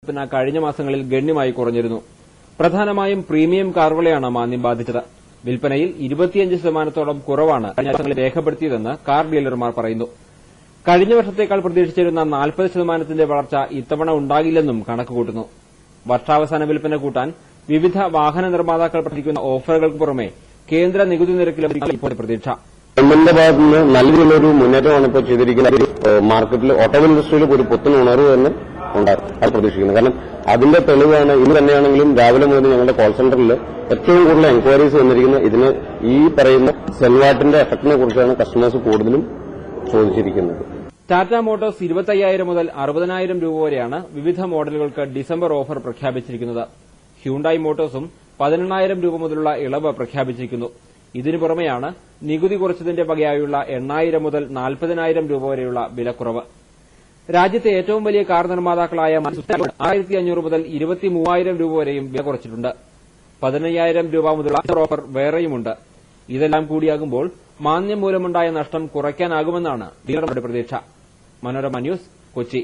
വിൽപ്പന കഴിഞ്ഞ മാസങ്ങളിൽ ഗണ്യമായി കുറഞ്ഞിരുന്നു. പ്രധാനമായും പ്രീമിയം കാറുകളെയാണ് മാന്ദ്യം ബാധിച്ചത്. വിൽപ്പനയിൽ 25% കുറവാണ് കഴിഞ്ഞ വർഷങ്ങളിൽ രേഖപ്പെടുത്തിയതെന്ന് കാർ ഡീലർമാർ പറയുന്നു. കഴിഞ്ഞ വർഷത്തേക്കാൾ പ്രതീക്ഷിച്ചിരുന്ന 40% വളർച്ച ഇത്തവണ ഉണ്ടാകില്ലെന്നും കണക്കുകൂട്ടുന്നു. വർഷാവസാന വിൽപ്പന കൂട്ടാൻ വിവിധ വാഹന നിർമ്മാതാക്കൾ പ്രഖ്യാപിക്കുന്ന ഓഫറുകൾക്ക് പുറമെ കേന്ദ്ര നികുതി നിരക്കിലും ഇപ്പോൾ പ്രതീക്ഷ. ഗവൺമെന്റിന്റെ ഭാഗത്ത് നിന്ന് നല്ല രീതിയിലൊരു മുന്നേറ്റമാണ് ഇപ്പോൾ ചെയ്തിരിക്കുന്നത്. മാർക്കറ്റിൽ ഓട്ടോമൊബൈൽ ഇൻഡസ്ട്രിയിൽ ഒരു പുത്തൻ ഉണർവ് തന്നെ അത് പ്രതീക്ഷിക്കുന്നത്. കാരണം അതിന്റെ തെളിവാണ് ഇന്ന് തന്നെയാണെങ്കിലും രാവിലെ മുതൽ ഞങ്ങളുടെ കോൾ സെന്ററിൽ ഏറ്റവും കൂടുതൽ എൻക്വയറീസ് വന്നിരിക്കുന്നത് ഇതിന് ഈ പറയുന്ന സെൽവാട്ടിന്റെ എഫക്റ്റിനെ കുറിച്ചാണ് കസ്റ്റമേഴ്സ് കൂടുതലും ചോദിച്ചിരിക്കുന്നത്. ടാറ്റ മോട്ടോഴ്സ് 25,000 മുതൽ 60,000 രൂപ വരെയാണ് വിവിധ മോഡലുകൾക്ക് ഡിസംബർ ഓഫർ പ്രഖ്യാപിച്ചിരിക്കുന്നത്. ഹ്യുണ്ടായി മോട്ടോഴ്സും 18,000 രൂപ മുതലുള്ള ഇളവ് പ്രഖ്യാപിച്ചിരിക്കുന്നു. ഇതിനു പുറമെയാണ് നികുതി കുറച്ചതിന്റെ വകയായുള്ള 8,000 മുതൽ 40,000 രൂപ വരെയുള്ള വിലക്കുറവ്. രാജ്യത്തെ ഏറ്റവും വലിയ കാർ നിർമ്മാതാക്കളായ 6,500 മുതൽ 23,000 രൂപ വരെയും വില കുറച്ചിട്ടുണ്ട്. 15,000 രൂപ മുതലുള്ള ഓഫർ വേറെയുമുണ്ട്. ഇതെല്ലാം കൂടിയാകുമ്പോൾ മാന്ദ്യം മൂലമുണ്ടായ നഷ്ടം കുറയ്ക്കാനാകുമെന്നാണ് ഡീലർമാരുടെ പ്രതീക്ഷ. മനോരമ ന്യൂസ്, കൊച്ചി.